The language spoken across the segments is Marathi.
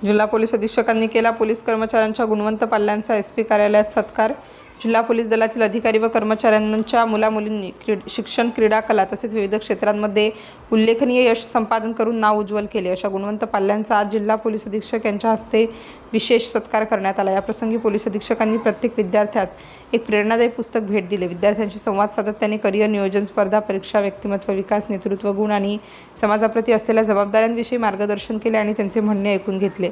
जिल्हा पोलीस अधीक्षकांनी केला पोलीस कर्मचाऱ्यांच्या गुणवंत पाल्यांचा एसपी कार्यालयात सत्कार। जिल्हा पोलीस दलातील अधिकारी व कर्मचाऱ्यांच्या मुलामुलींनी शिक्षण, क्रीडा, कला तसेच विविध क्षेत्रांमध्ये उल्लेखनीय यश संपादन करून नाव उज्ज्वल केले अशा गुणवंत पाल्यांचा आज जिल्हा पोलीस अधीक्षक यांच्या हस्ते विशेष सत्कार करण्यात आला। याप्रसंगी पोलीस अधीक्षकांनी प्रत्येक विद्यार्थ्यास एक प्रेरणादायी पुस्तक भेट दिले। विद्यार्थ्यांशी संवाद साधत त्यांनी करिअर नियोजन, स्पर्धा परीक्षा, व्यक्तिमत्व विकास, नेतृत्व गुण आणि समाजाप्रती असलेल्या जबाबदाऱ्यांविषयी मार्गदर्शन केले आणि त्यांचे म्हणणे ऐकून घेतले।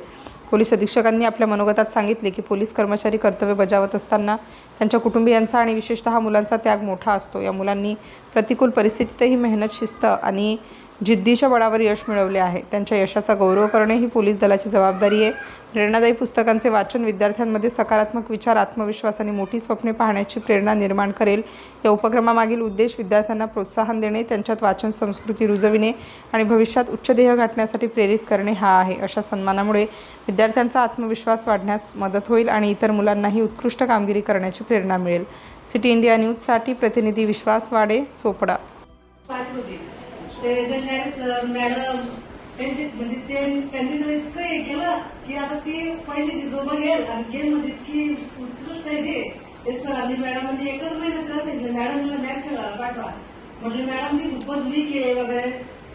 पोलीस अधीक्षकांनी आपल्या मनोगतात सांगितले की पोलीस कर्मचारी कर्तव्य बजावत असताना त्यांच्या कुटुंबियांचा आणि विशेषतः मुलांचा त्याग मोठा असतो। या मुलांनी प्रतिकूल परिस्थितीतही मेहनत, शिस्त आणि जिद्दीच्या बळावर यश मिळवले आहे। त्यांच्या यशाचा गौरव करणे ही पोलीस दलाची जबाबदारी आहे। प्रेरणादायी पुस्तकांचे वाचन विद्यार्थ्यांमध्ये सकारात्मक विचार, आत्मविश्वास आणि मोठी स्वप्ने पाहण्याची प्रेरणा निर्माण करेल। या उपक्रमामागील उद्देश विद्यार्थ्यांना प्रोत्साहन देणे, त्यांच्यात वाचन संस्कृती रुजविणे आणि भविष्यात उच्च ध्येय गाठण्यासाठी प्रेरित करणे हा आहे। अशा सन्मानामुळे विद्यार्थ्यांचा आत्मविश्वास वाढण्यास मदत होईल आणि इतर मुलांनाही उत्कृष्ट कामगिरी करण्याची प्रेरणा मिळेल। सिटी इंडिया न्यूजसाठी प्रतिनिधी विश्वास वाडे, चोपडा। मॅडम त्यांनी जर इतकं हे केलं की आता ती पहिली शिकव बघेल आणि गेम मध्ये इतकी उत्कृष्ट आहे ते सरांनी मॅडम म्हणजे एकच मेहनत करत सांगितलं, मॅडम मला मॅच खेळायला पाठवा म्हटलं, मॅडम ती खूपच वीक आहे वगैरे।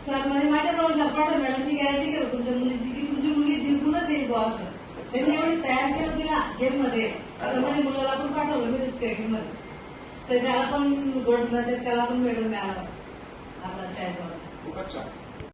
सर म्हणजे माझ्या प्रॉब्लेम पाठवा मॅडम, मी गॅरंटी करतो तुमच्या मुलीची की तुमची मुलगी जिंकूनच येईल बॉ असं त्यांनी एवढी तयार केलं तिला गेम मध्ये। आता माझ्या मुलाला पण पाठवलं मी स्केटिंग मध्ये, तर त्याला पण गोल्ड मध्ये त्याला पण मेडल मिळाला असा चाय।